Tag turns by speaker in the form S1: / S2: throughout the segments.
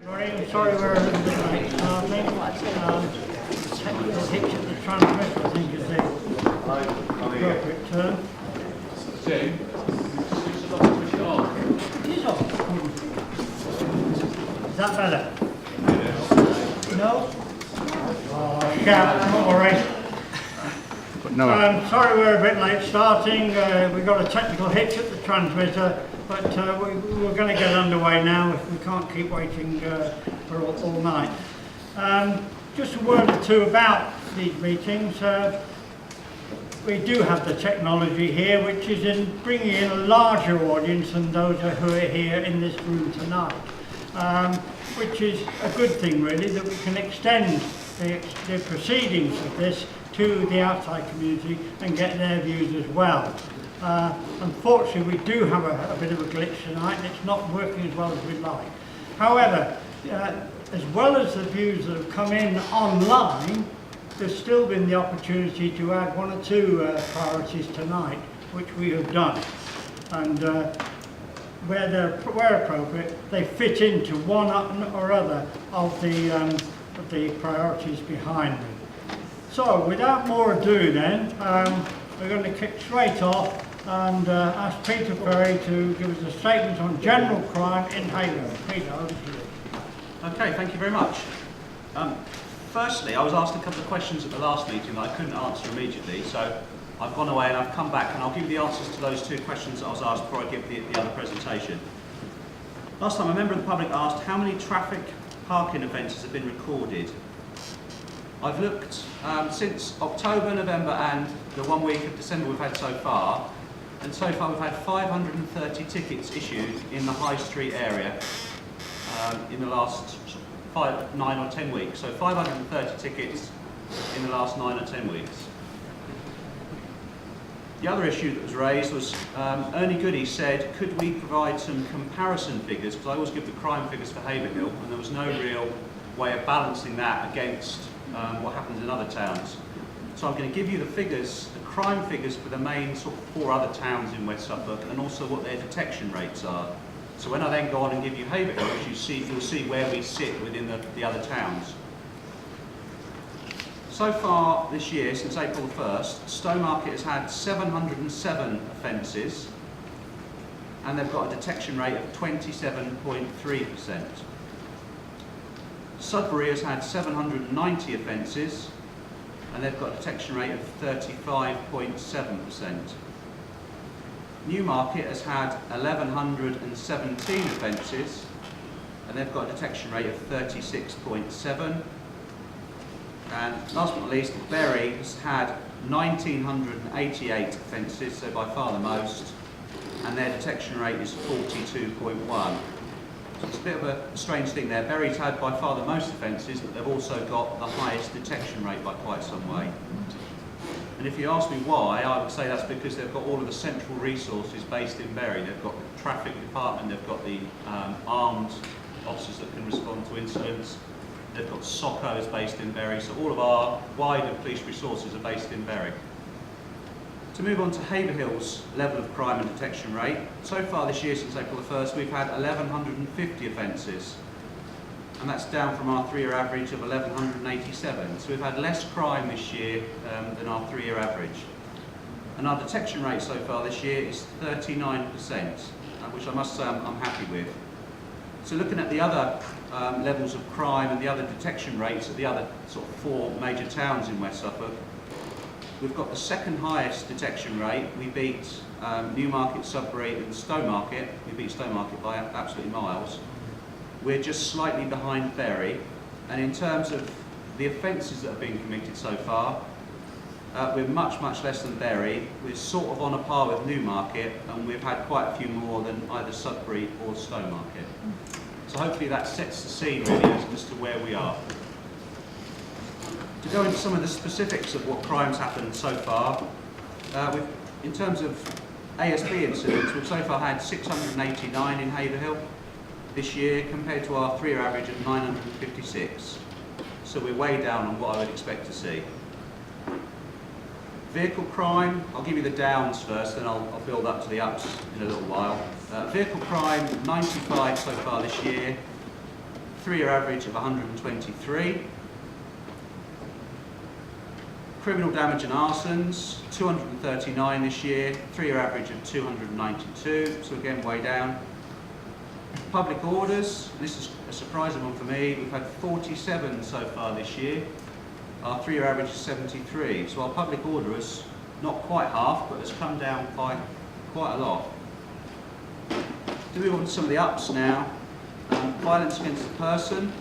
S1: Morning. Sorry we're a little bit late starting. Technical hitch at the transmitter, I think, is the appropriate term.
S2: Jane, switch it off, switch it on.
S1: It is off. Is that better?
S2: Yes.
S1: No? Oh, shout, don't worry. Sorry we're a bit late starting. We've got a technical hitch at the transmitter, but we're going to get underway now if we can't keep waiting for all night. Just a word or two about these meetings. We do have the technology here, which is in bringing in a larger audience than those who are here in this room tonight, which is a good thing really, that we can extend the proceedings of this to the outside community and get their views as well. Unfortunately, we do have a bit of a glitch tonight and it's not working as well as we'd like. However, as well as the views that have come in online, there's still been the opportunity to add one or two priorities tonight, which we have done. And where appropriate, they fit into one or other of the priorities behind me. So, without more ado then, we're going to kick straight off and ask Peter Perry to give us a statement on general crime in Haverhill. Peter, over to you.
S3: Okay, thank you very much. Firstly, I was asked a couple of questions at the last meeting that I couldn't answer immediately, so I've gone away and I've come back and I'll give you the answers to those two questions that I was asked before I give the other presentation. Last time, a member of the public asked how many traffic parking offences have been recorded. I've looked since October, November and the 1 week of December we've had so far, and so far we've had 530 tickets issued in the High Street area in the last 9 or 10 weeks. So 530 tickets in the last 9 or 10 weeks. The other issue that was raised was Ernie Goody said, could we provide some comparison figures, because I always give the crime figures for Haverhill and there was no real way of balancing that against what happens in other towns. So I'm going to give you the figures, the crime figures for the main sort of 4 other towns in West Suffolk and also what their detection rates are. So when I then go on and give you Haverhill, you'll see where we sit within the other towns. So far this year, since April 1st, Stowmarket has had 707 offences and they've got a detection rate of 27.3%. Sudbury has had 790 offences and they've got a detection rate of 35.7%. Newmarket has had 1,117 offences and they've got a detection rate of 36.7%. And last but not least, Bury has had 1,988 offences, so by far the most, and their detection rate is 42.1%. So it's a bit of a strange thing there. Bury's had by far the most offences, but they've also got the highest detection rate by quite some way. And if you ask me why, I would say that's because they've got all of the central resources based in Bury. They've got the traffic department, they've got the armed officers that can respond to incidents, they've got SOCOs based in Bury, so all of our wider police resources are based in Bury. To move on to Haverhill's level of crime and detection rate, so far this year since April the 1st we've had 1,150 offences. And that's down from our 3-year average of 1,187. So we've had less crime this year than our 3-year average. And our detection rate so far this year is 39%, which I must say I'm happy with. So looking at the other levels of crime and the other detection rates at the other sort of 4 major towns in West Suffolk, we've got the second highest detection rate. We beat Newmarket, Sudbury and Stowmarket. We beat Stowmarket by absolutely miles. We're just slightly behind Bury, and in terms of the offences that have been committed so far, we're much less than Bury. We're sort of on a par with Newmarket, and we've had quite a few more than either Sudbury or Stowmarket. So hopefully that sets the scene really as to where we are. To go into some of the specifics of what crimes happened so far, in terms of ASB incidents, we've so far had 689 in Haverhill this year compared to our 3-year average of 956. So we're way down on what I would expect to see. Vehicle crime, I'll give you the downs first, then I'll build up to the ups in a little while. Vehicle crime, 95 so far this year. 3-year average of 123. Criminal damage and arsons, 239 this year, 3-year average of 292, so again way down. Public orders, this is a surprising one for me, we've had 47 so far this year. Our 3-year average is 73, so our public order is not quite half, but has come down by quite a lot. To move on to some of the ups now, violence against the person,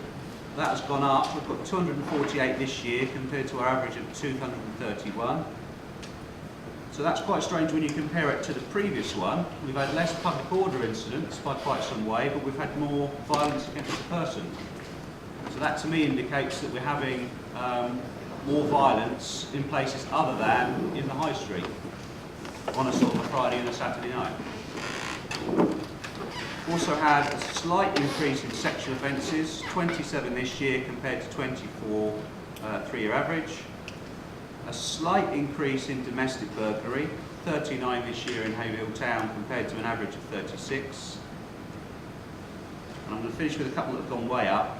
S3: that has gone up. We've got 248 this year compared to our average of 231. So that's quite strange when you compare it to the previous one. We've had less public order incidents by quite some way, but we've had more violence against the person. So that to me indicates that we're having more violence in places other than in the high street on a sort of a Friday and a Saturday night. Also had a slight increase in sexual offences, 27 this year compared to 24 3-year average. A slight increase in domestic burglary, 39 this year in Haverhill town compared to an average of 36. And I'm going to finish with a couple that have gone way up.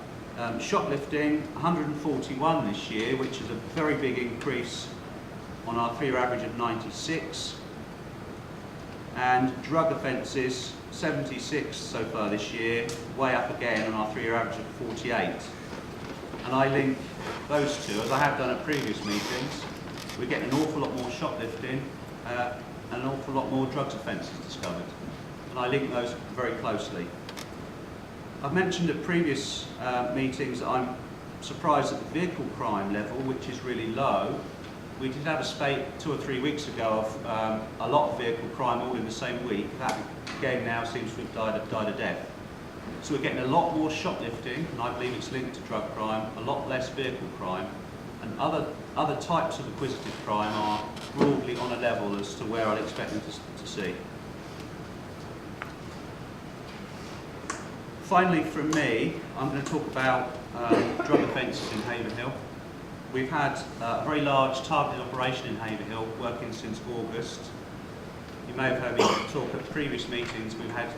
S3: Shoplifting, 141 this year, which is a very big increase on our 3-year average of 96. And drug offences, 76 so far this year, way up again on our 3-year average of 48. And I link those two, as I have done at previous meetings. We're getting an awful lot more shoplifting and an awful lot more drugs offences discovered. And I link those very closely. I've mentioned at previous meetings that I'm surprised at the vehicle crime level, which is really low. We did have a spate 2 or 3 weeks ago of a lot of vehicle crime all in the same week. That again now seems to have died a death. So we're getting a lot more shoplifting, and I believe it's linked to drug crime, a lot less vehicle crime, and other types of acquisitive crime are broadly on a level as to where I'd expect them to see. Finally, from me, I'm going to talk about drug offences in Haverhill. We've had a very large targeted operation in Haverhill, working since August. You may have heard me talk at previous meetings. We've had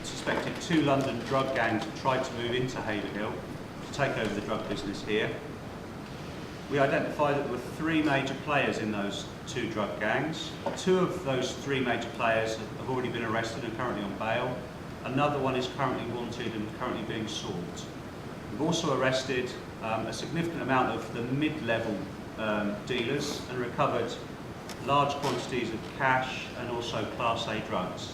S3: suspected 2 London drug gangs that tried to move into Haverhill to take over the drug business here. We identified that there were 3 major players in those 2 drug gangs. 2 of those 3 major players have already been arrested and currently on bail. Another one is currently wanted and currently being sought. We've also arrested a significant amount of the mid-level dealers and recovered large quantities of cash and also Class A drugs.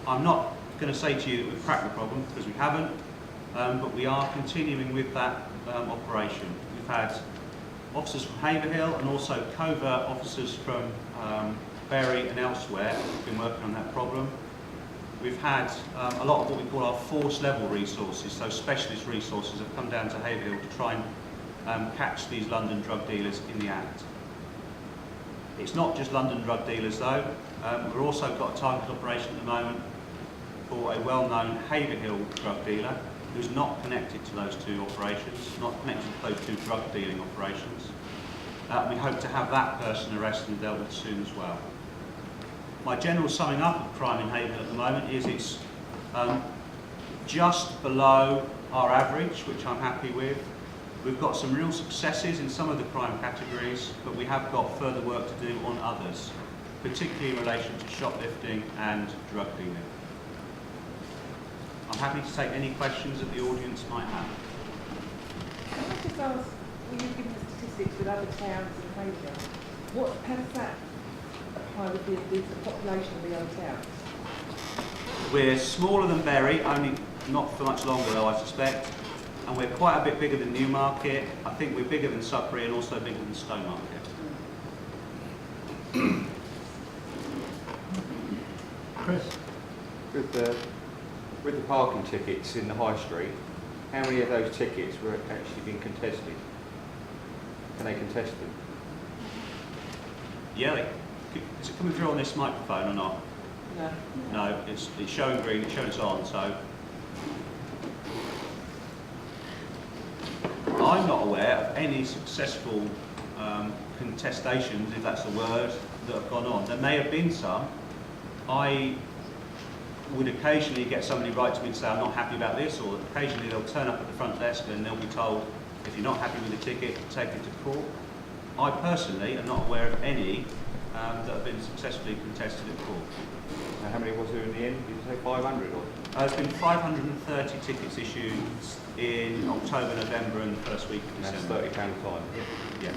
S3: I'm not going to say to you that we've cracked the problem, because we haven't, but we are continuing with that operation. We've had officers from Haverhill and also covert officers from Bury and elsewhere who've been working on that problem. We've had a lot of what we call our force level resources, so specialist resources have come down to Haverhill to try and catch these London drug dealers in the act. It's not just London drug dealers though. We've also got a targeted operation at the moment for a well-known Haverhill drug dealer who's not connected to those 2 operations, not connected to those 2 drug dealing operations. We hope to have that person arrested and dealt with soon as well. My general summing up of crime in Haverhill at the moment is it's just below our average, which I'm happy with. We've got some real successes in some of the crime categories, but we have got further work to do on others, particularly in relation to shoplifting and drug dealing. I'm happy to take any questions that the audience might have.
S4: Can I just ask, when you've given the statistics with other towns in Haverhill, how does that apply with the population of the other towns?
S3: We're smaller than Bury, only not for much longer though I suspect, and we're quite a bit bigger than Newmarket. I think we're bigger than Sudbury and also bigger than Stowmarket.
S1: Chris?
S5: With the parking tickets in the high street, how many of those tickets were actually being contested? Can they contest them?
S3: Yeah, is it coming through on this microphone or not?
S4: No.
S3: No, it's showing green, it's showing it's on, so. I'm not aware of any successful contestations, if that's the word, that have gone on. There may have been some. would occasionally get somebody write to me and say, I'm not happy about this, or occasionally they'll turn up at the front desk and they'll be told, if you're not happy with the ticket, take it to court. I personally am not aware of any that have been successfully contested at court.
S5: Now, how many was there in the end? Did you say 500 or?
S3: There's been 530 tickets issued in October, November and the first week of
S5: And that's
S3: December.
S5: £30 a time.
S3: Yeah.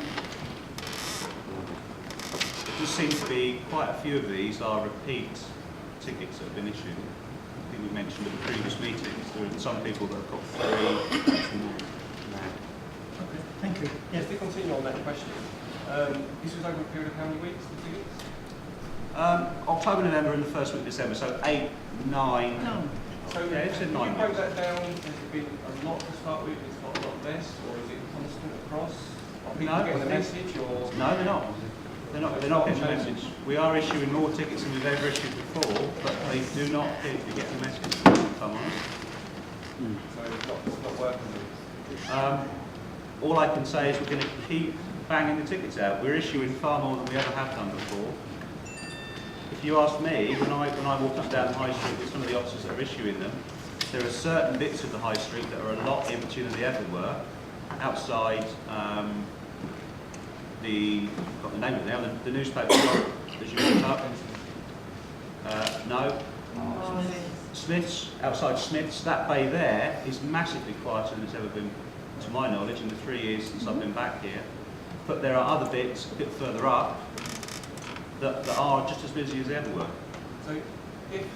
S3: It just seems to be quite a few of these are repeat tickets that have been issued. I think we mentioned at the previous meetings, there are some people that have got 3.
S1: Okay, thank you. Yes.
S6: Just to continue on that question, this was over a period of how many weeks, the tickets?
S3: October, November and the first week of December, so 8, 9.
S1: No.
S6: So
S3: Yeah, it's
S6: can
S3: in
S6: you
S3: 9
S6: break
S3: weeks.
S6: that down? Has it been a lot to start with, it's got a lot less, or is it constant across? Are people
S3: No,
S6: getting the
S3: I think-
S6: message, or?
S3: No, they're not. They're not getting the message. We are issuing more tickets than we've ever issued before, but they do not appear to be getting the message, if I'm honest.
S6: So it's not working.
S3: All I can say is we're going to keep banging the tickets out. We're issuing far more than we ever have done before. If you ask me, when I walk up down the high street with some of the officers that are issuing them, there are certain bits of the high street that are a lot emptier than they ever were. Outside got the name of it now, the newspaper shop that you looked up. No. Smith's, outside Smith's, that bay there is massively quieter than it's ever been, to my knowledge, in the 3 years since I've been back here. But there are other bits a bit further up that are just as busy as they ever were.
S6: So if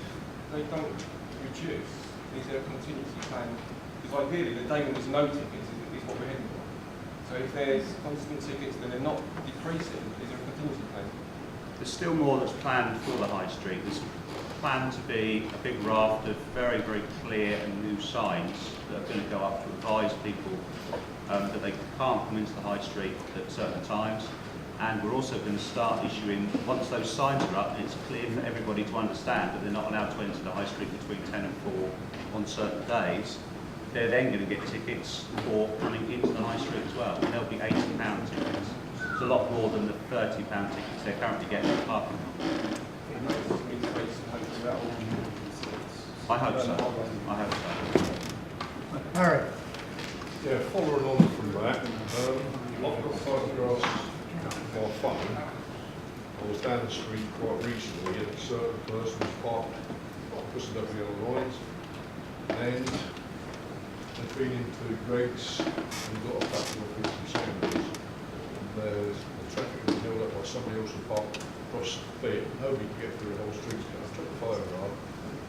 S6: they don't reduce, is there a contingency plan? Because ideally, the day when there's no tickets is what we're heading for. So if there's constant tickets, then they're not decreasing, is there a contingency plan?
S3: There's still more that's planned for the high street. There's planned to be a big raft of very, very clear and new signs that are going to go up to advise people that they can't come into the high street at certain times. And we're also going to start issuing, once those signs are up, and it's clear for everybody to understand that they're not allowed to enter the high street between 10 and 4 on certain days, they're then going to get tickets for coming into the high street as well. And they'll be £80 tickets. It's a lot more than the £30 tickets they're currently getting at parking. I hope so. I hope so.
S1: Harry.
S7: Yeah, following on from that, I've got photographs on my phone. I was down the street quite recently and a certain person was parked opposite of the other lines, and they've been into Greg's and got a couple of bits of sandwiches. The traffic was held up by somebody else who parked across the bit. Nobody could get through the whole street. I took a photograph.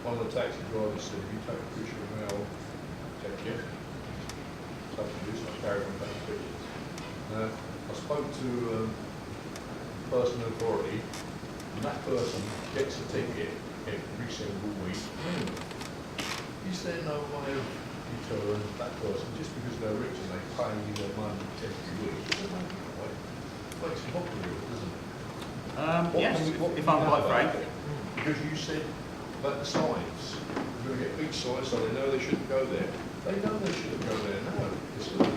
S7: One of the taxi drivers said, if you take a picture of me, I'll take it. So I carried on taking pictures. I spoke to a person in authority, and that person gets a ticket every single week. Is there no way of deterring that person just because they're rich and they pay their money every week? It makes it popular, doesn't it?
S3: Yes, if I'm quite frank.
S7: Because you said about the signs, we're going to get big signs so they know they shouldn't go there. They know they shouldn't go there now. They still do.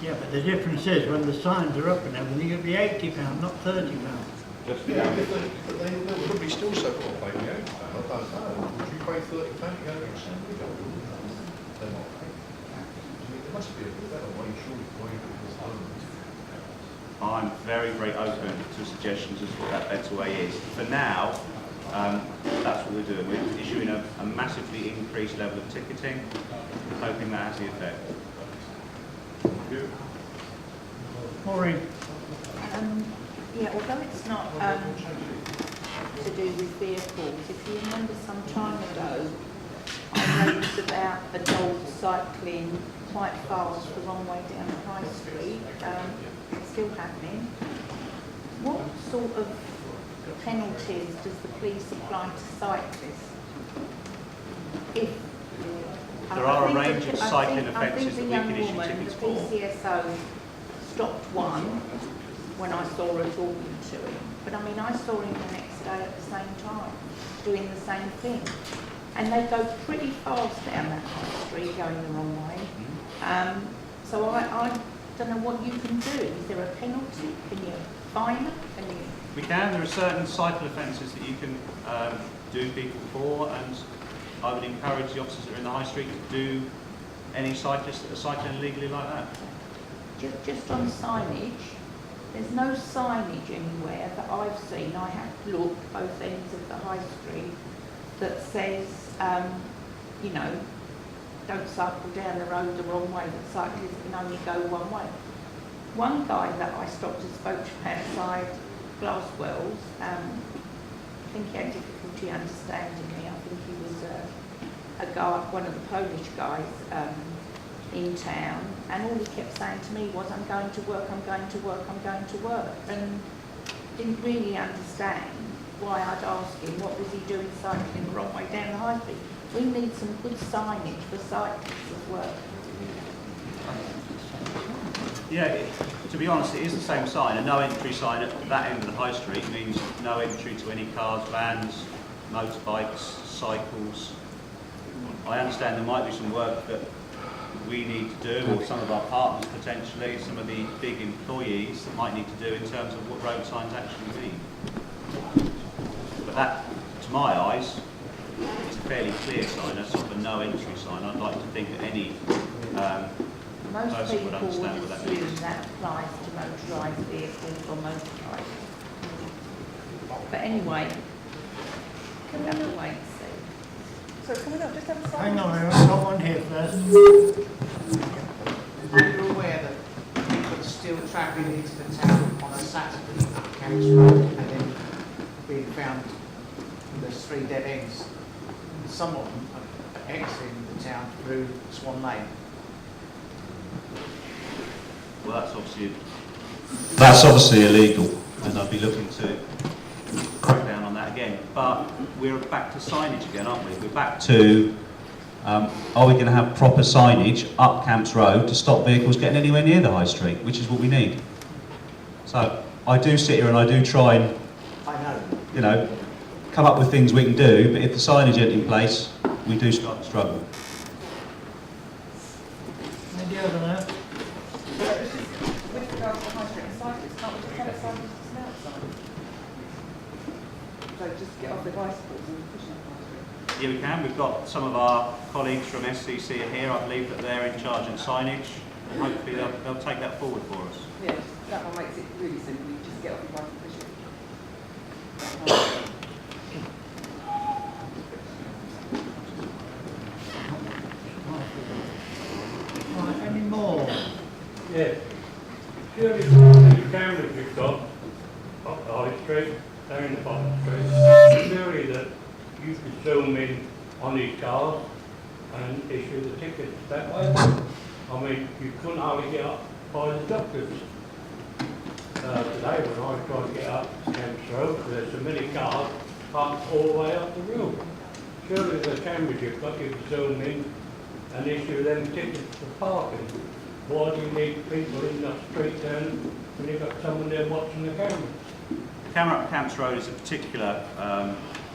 S1: Yeah, but the difference is when the signs are up and everything, it'll be £80, not £30.
S7: Yeah, but they'll probably still say, well, I'll pay me £80. I don't know. Would you pay £30 to go to a sandwich? They're not paying. I mean, there must be a better way, surely, for you to home.
S3: I'm very, very open to suggestions as to what that better way is. For now, that's what we're doing. We're issuing a massively increased level of ticketing, hoping that has the effect. Thank you.
S1: Maureen.
S8: Yeah, although it's not to do with vehicles, if you remember some time ago, I raised about adults cycling quite fast the wrong way down the high street. It's still happening. What sort of penalties does the police apply to cyclists? If
S3: There are a range of cycling offences that we can issue tickets for.
S8: The PCSO stopped one when I saw her talking to him, but I mean I saw him the next day at the same time doing the same thing, and they go pretty fast down that high street going the wrong way. So I don't know what you can do. Is there a penalty? Can you fine them?
S3: We can. There are certain cycle offences that you can do people for, and I would encourage the officers that are in the high street to do any cyclists that are cycling illegally like that.
S8: Just on signage, there's no signage anywhere that I've seen. I have looked both ends of the high street that says, you know, don't cycle down the road the wrong way, that cyclists can only go one way. One guy that I stopped and spoke to outside Glasswell's, I think he had difficulty understanding me. I think he was a guy, one of the Polish guys in town, and all he kept saying to me was, I'm going to work, I'm going to work, I'm going to work, and didn't really understand why I'd ask him what was he doing cycling the wrong way down the high street. We need some good signage for cyclists as well.
S3: Yeah, to be honest, it is the same sign. A no entry sign at that end of the high street means no entry to any cars, vans, motorbikes, cycles. I understand there might be some work that we need to do, or some of our partners potentially, some of the big employees that might need to do in terms of what road signs actually mean. But that, to my eyes, is a fairly clear sign. That's sort of a no entry sign. I'd like to think that any
S8: Most
S3: person
S8: people
S3: would understand what that
S8: assume
S3: means.
S8: that applies to motorised vehicles or motorbikes. But anyway, we'll have to wait and see.
S4: So can we not just have a sign?
S1: Hang on, I've got one here first.
S9: Are you aware that people are still travelling into the town on a Saturday up County Road and then being found there's 3 dead ends? Some of them are exiting the town through Swan Lane.
S3: Well, that's obviously illegal, and I'll be looking to crack down on that again. But we're back to signage again, aren't we? We're back to, are we going to have proper signage up Camps Road to stop vehicles getting anywhere near the high street, which is what we need. So I do sit here and I do try and, you know, come up with things we can do, but if the signage isn't in place, we do start to struggle.
S1: Any other now?
S4: So it's just with regards to the high street and cyclists, can't we just tell cyclists to smell outside? So just get off their bicycles and push them high street.
S3: Yeah, we can. We've got some of our colleagues from SCC are here. I believe that they're in charge of signage, and hopefully they'll take that forward for us.
S4: Yeah, that one makes it really simple. You just get off your bike and push it.
S1: Right, any more?
S10: Yes. Surely the cameras you've got up the high street, down the bottom street, surely that you could zoom in on these cars and issue the tickets that way. I mean, you couldn't hardly get up by the doctors. Today when I tried to get up Camps Road, there's so many cars parked all the way up the road. Surely the cameras you've got, you could zoom in and issue them tickets for parking. Why do you need people in the street then when you've got someone there watching the camera?
S3: The camera up Camps Road is a particular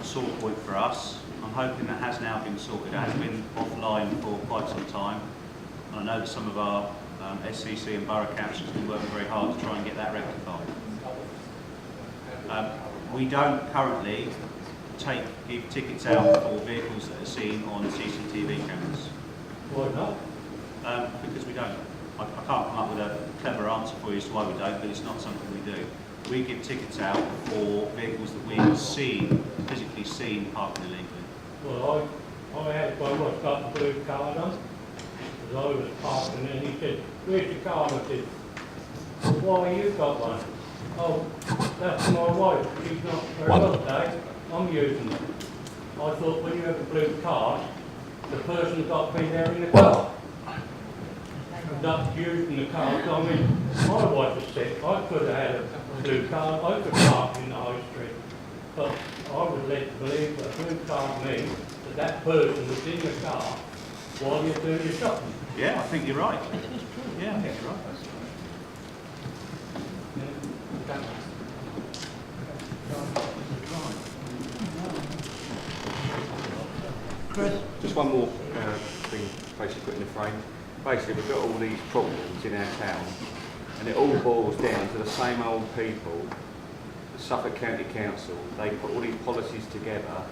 S3: sore point for us. I'm hoping that has now been sorted. It has been offline for quite some time. And I know that some of our SCC and borough councils have been working very hard to try and get that rectified. We don't currently give tickets out for vehicles that are seen on CCTV cameras.
S10: Why not?
S3: Because we don't. I can't come up with a clever answer for you as to why we don't, but it's not something we do. We give tickets out for vehicles that we've seen, physically seen, parking illegally.
S10: Well, I had one what's got the blue card on, because I was parking and he said, where's your card? I said, well, why you got one? Oh, that's my wife, she's not very well today, I'm using it. I thought when you have a blue card, the person's got to be there in the car. Not using the card. I mean, my wife was sick. I could have had a blue card. I could park in the high street. But I was led to believe that a blue card means that that person was in the car while you're doing your shopping.
S3: Yeah, I think you're right. Yeah, I think you're right.
S1: Chris?
S5: Just one more thing basically put in the frame. Basically we've got all these problems in our town and it all boils down to the same old people, the Suffolk County Council. They put all these policies together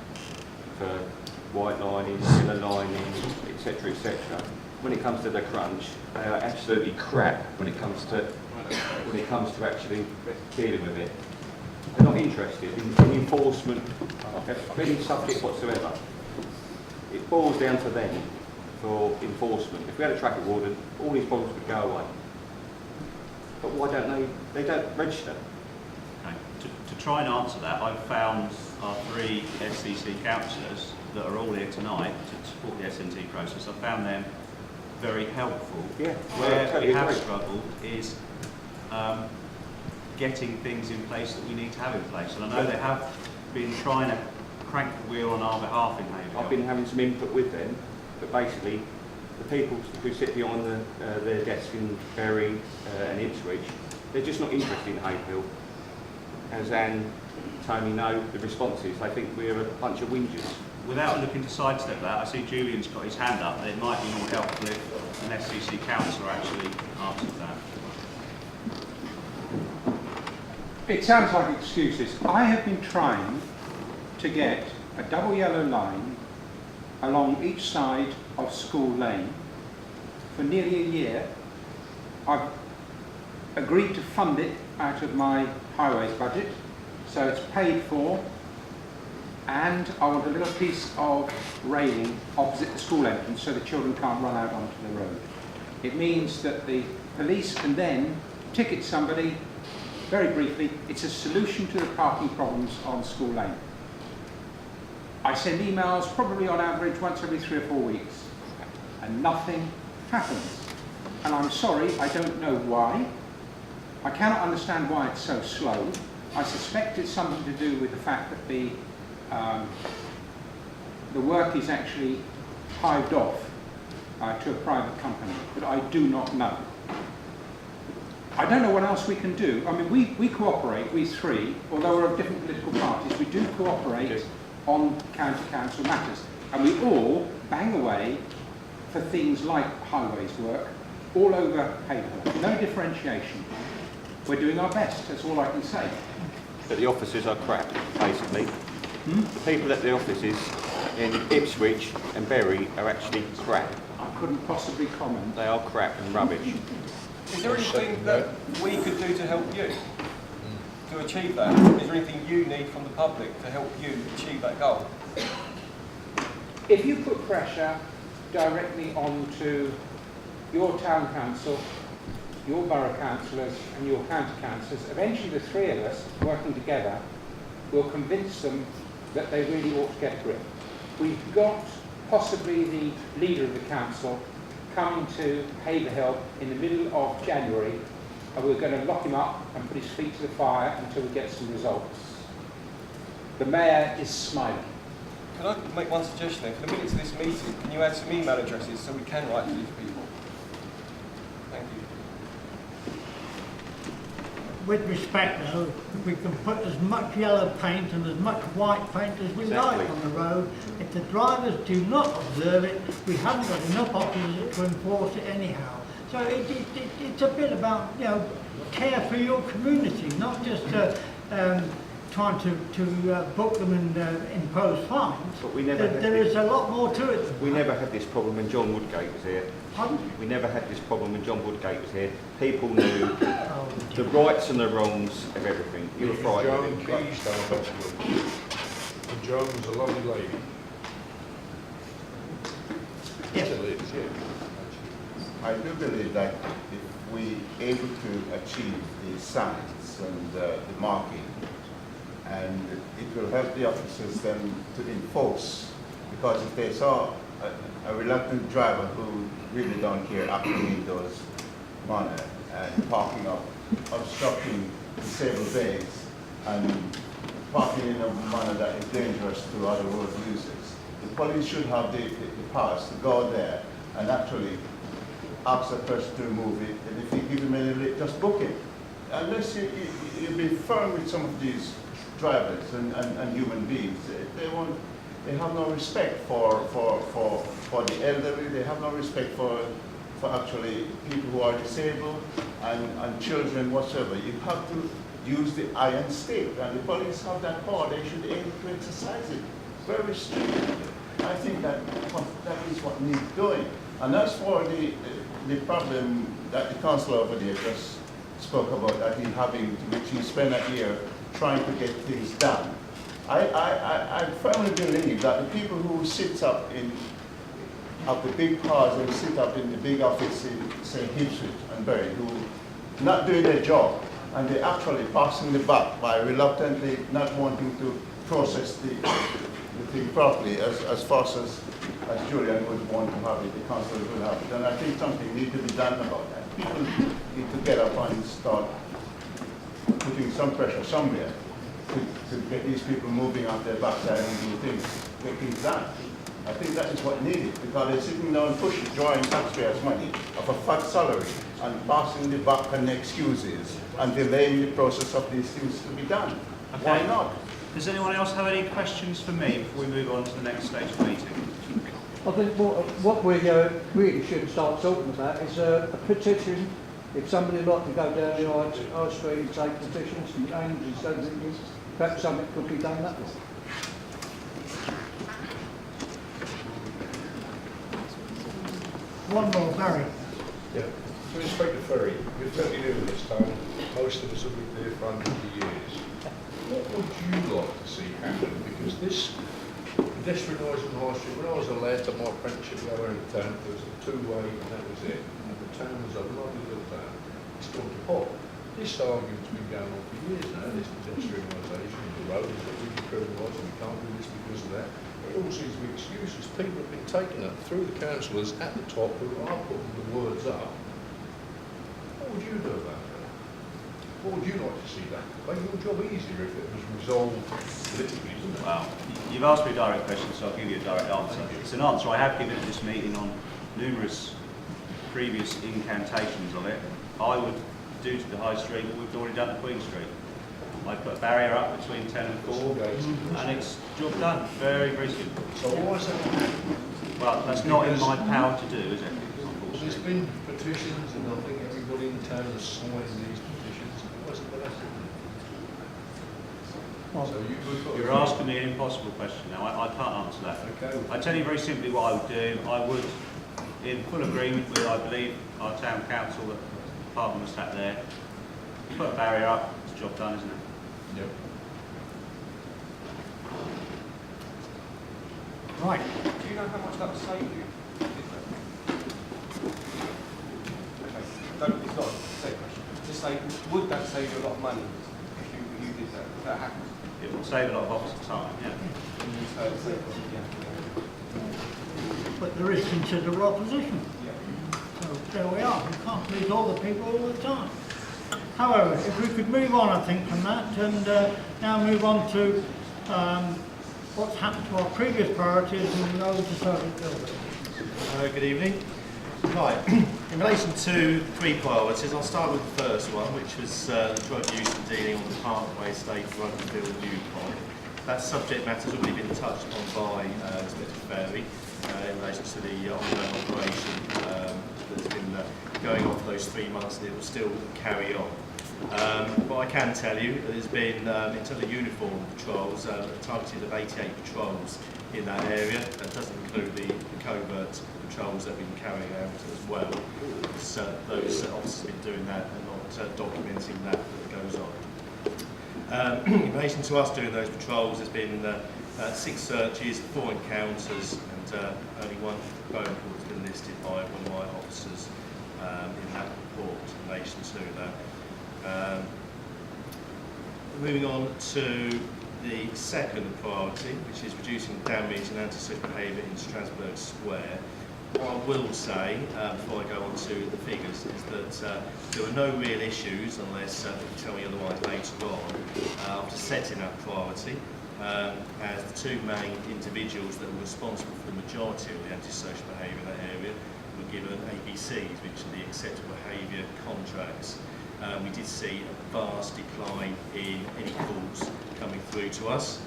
S5: for white lining, filler lining, etc., etc. When it comes to the crunch, they are absolutely crap when it comes to actually dealing with it. They're not interested in enforcement of any subject whatsoever. It boils down to them for enforcement. If we had a traffic warden, all these problems would go away. But why don't they don't register?
S3: Okay. To try and answer that, I've found our 3 SCC councillors that are all here tonight to support the SNT process. I've found them very helpful.
S5: Yeah,
S3: Where
S5: totally
S3: we have
S5: agree.
S3: struggled is getting things in place that we need to have in place. And I know they have been trying to crank the wheel on our behalf in Haverhill.
S5: I've been having some input with them, but basically the people who sit behind their desk in Bury and Ipswich, they're just not interested in Haverhill. As Anne, Tony know the responses, they think we're a bunch of whingers.
S3: Without looking to sidestep that, I see Julian's got his hand up, and it might be more helpful if an SCC councillor actually answers that.
S11: It sounds like excuses. I have been trying to get a double yellow line along each side of School Lane for nearly a year. I've agreed to fund it out of my highways budget, so it's paid for, and I want a little piece of railing opposite the school entrance so the children can't run out onto the road. It means that the police can then ticket somebody. Very briefly, it's a solution to the parking problems on School Lane. I send emails probably on average once every 3 or 4 weeks, and nothing happens. And I'm sorry, I don't know why. I cannot understand why it's so slow. I suspect it's something to do with the fact that the work is actually hived off to a private company, but I do not know. I don't know what else we can do. I mean, we cooperate, we 3, although we're of different political parties, we do cooperate on county council matters. And we all bang away for things like highways work all over Haverhill. No differentiation. We're doing our best, that's all I can say.
S5: But the officers are crap, basically. The people at the offices in Ipswich and Bury are actually crap.
S11: I couldn't possibly comment.
S5: They are crap and rubbish.
S6: Is there anything that we could do to help you to achieve that? Is there anything you need from the public to help you achieve that goal?
S11: If you put pressure directly onto your town council, your borough councillors and your county councillors, eventually the 3 of us working together will convince them that they really ought to get a grip. We've got possibly the leader of the council coming to Haverhill in the middle of January, and we're going to lock him up and put his feet to the fire until we get some results. The mayor is smiling.
S6: Can I make one suggestion then? For the minutes of this meeting, can you add some email addresses so we can write to these people? Thank you.
S1: With respect though, we can put as much yellow paint and as much white paint as we like on the road. If the drivers do not observe it, we haven't got enough officers to enforce it anyhow. So it's a bit about, you know, care for your community, not just trying to book them and impose fines.
S5: But we never
S1: there is a lot more to it than
S5: We
S1: that.
S5: never had this problem when John Woodgate was here.
S1: Pardon?
S5: We never had this problem when John Woodgate was here. People knew the rights and the wrongs of everything. You were frightened.
S7: Joan Keys down at Oxford. And Joan was a lovely lady.
S1: Yes.
S7: Still is, yeah.
S12: I do believe that if we able to achieve the signs and the marking, and it will help the officers then to enforce, because if they saw a reluctant driver who really don't care acting in those manner and parking up, obstructing disabled lanes and parking in a manner that is dangerous to other road users, the police should have the powers to go there and actually ask a person to remove it, and if you give him any, just book it. Unless you be firm with some of these drivers and human beings, they have no respect for the elderly. They have no respect for actually people who are disabled and children whatsoever. You have to use the iron stick, and the police have that power. They should be able to exercise it. very strict. I think that is what needs doing. And as for the problem that the councillor over there just spoke about, that he's having, which he spent a year trying to get things done, I firmly believe that the people who sit up in the big halls and sit up in the big office in St. Hipswich and Bury, who not doing their job, and they're actually passing the buck by reluctantly not wanting to process the thing properly as fast as Julian would want to have it, the council would have it. And I think something needs to be done about that. People need to get up and start putting some pressure somewhere to get these people moving off their backside and do things, get things done. I think that is what needed, because they're sitting down pushing, drawing taxpayers' money of a fat salary and passing the buck and excuses and delaying the process of these things to be done.
S3: Okay.
S12: Why not?
S3: Does anyone else have any questions for me before we move on to the next stage of the meeting?
S13: I think what we really should start talking about is a petition. If somebody would like to go down the high street and take petitions from names and so on, perhaps something could be done that way.
S1: One more, Barry.
S7: Yeah. To Inspector Ferry, you're fairly new in this town. Most of us have lived there for hundreds of years. What would you like to see happen? Because this pedestrianising High Street, when I was a lad at my apprenticeship the other end of town, there was a two-way and that was it. And the town was a lovely little town. It's gone to pot. This argument's been going on for years now, this pedestrianisation of the road is that we can criminalise and we can't do this because of that. It all seems to be excuses. People have been taken up through the councillors at the top who are putting the words up. What would you do about that? What would you like to see done? Make your job easier if it was resolved politically, wouldn't it?
S3: Well, you've asked me a direct question, so I'll give you a direct answer. It's an answer I have given at this meeting on numerous previous incantations of it. I would do to the High Street what we've already done to Queen Street. I put a barrier up between 10 and 4, and it's job done. Very, very simple.
S7: So why is that not happening?
S3: Well, that's not in my power to do, is it?
S7: Well, there's been petitions and I think everybody in town has signed these petitions. Why isn't that happening? So
S3: You're asking me an impossible question now. I can't answer that.
S7: Okay.
S3: I tell you very simply what I would do. I would, in full agreement with, I believe, our town council, that the department was sat there, put a barrier up, it's job done, isn't it?
S7: Yep.
S1: Right.
S6: Do you know how much that would save you? Okay, it's not a safe question. Just say, would that save you a lot of money if you did that? If that happened?
S3: It will save a lot of office time, yeah.
S1: But there is considerable opposition.
S6: Yeah.
S1: So there we are. We can't please all the people all the time. However, if we could move on, I think, from that, and now move on to what's happened to our previous priorities and roads and service buildings.
S14: Good evening. Right, in relation to 3 priorities, I'll start with the first one, which was drug use and dealing on the Parkway Estate Rugdenville viewpoint. That subject matter has already been touched upon by Inspector Ferry in relation to the ongoing operation that's been going on for those 3 months, and it will still carry on. But I can tell you that there's been, in terms of uniform patrols, a targeted of 88 patrols in that area. That doesn't include the covert patrols that we've been carrying out as well. So those officers have been doing that and not documenting that goes on. In relation to us doing those patrols, there's been 6 searches, 4 encounters, and only 1 phone call has been listed by one of my officers in that report in relation to that. Moving on to the second priority, which is reducing damage and antisocial behaviour in Strasbourg Square. What I will say, before I go on to the figures, is that there were no real issues, unless you tell me otherwise later on, after setting that priority, as the 2 main individuals that were responsible for the majority of the antisocial behaviour in that area were given ABCs, which are the acceptable behaviour contracts. We did see a vast decline in any calls coming through to us.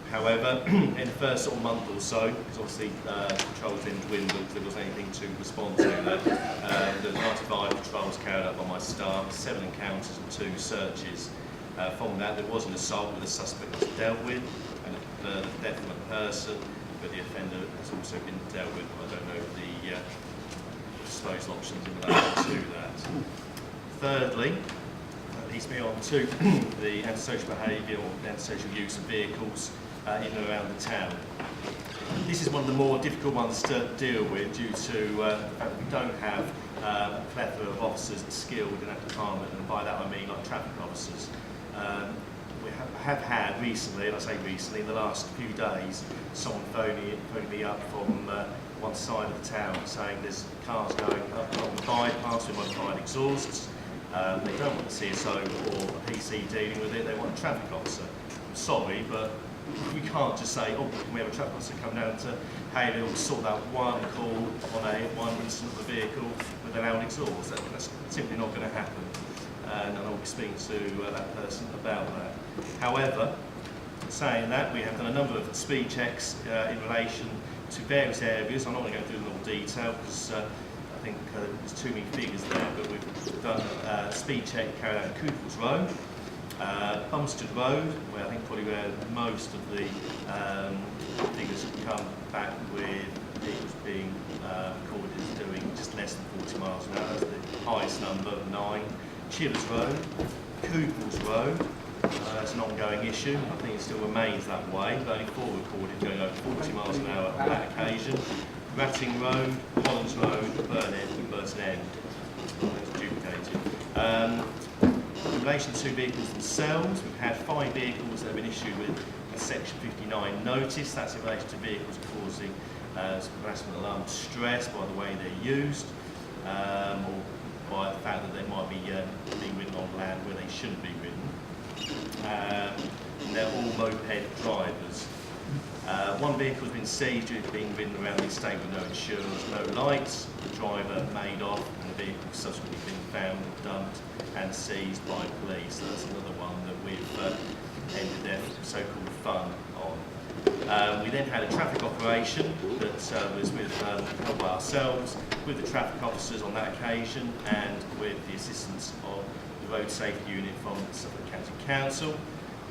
S14: However, in the first sort of month or so, because obviously patrols then dwindled, there wasn't anything to respond to that. There were 95 patrols carried out by my staff, 7 encounters and 2 searches. From that, there was an assault with the suspect was dealt with, and the death of a person, but the offender has also been dealt with. I don't know the disposal options in relation to that. Thirdly, that leads me on to the antisocial behaviour or antisocial use of vehicles in and around the town. This is one of the more difficult ones to deal with due to the fact that we don't have a plethora of officers skilled in that department, and by that I mean like traffic officers. We have had recently, and I say recently, in the last few days, someone phoning me up from one side of the town saying there's cars going up along the bypass with modified exhausts. They don't want a CSO or a PC dealing with it, they want a traffic officer. I'm sorry, but we can't just say, oh, can we have a traffic officer come down to Haverhill, sort out one call on one incident of a vehicle with a loud exhaust. That's simply not going to happen. And I'll be speaking to that person about that. However, saying that, we have done a number of speed checks in relation to various areas. I'm not going to go through them in all detail because I think there's too many figures there, but we've done a speed check carried out at Cooper's Road, Bumstead Road, where I think probably where most of the figures have come back with vehicles being recorded as doing just less than 40 miles an hour. That's the highest number, 9. Chillers Road, Cooper's Road, that's an ongoing issue. I think it still remains that way, but only 4 recorded going over 40 miles an hour on that occasion. Ratting Road, Hollands Road, Burn End and Burton End. That's duplicated. In relation to vehicles themselves, we've had 5 vehicles that have been issued with a Section 59 notice. That's in relation to vehicles causing harassment, alarm, distress by the way they're used, or by the fact that they might be being ridden on land where they shouldn't be ridden. They're all moped drivers. One vehicle has been seized due to being ridden around the estate with no insurance, no lights. The driver made off, and the vehicle subsequently been found, dumped, and seized by police. So that's another one that we've ended their so-called fun on. We then had a traffic operation that was held by ourselves, with the traffic officers on that occasion, and with the assistance of the Road Safety Unit from Suffolk County Council.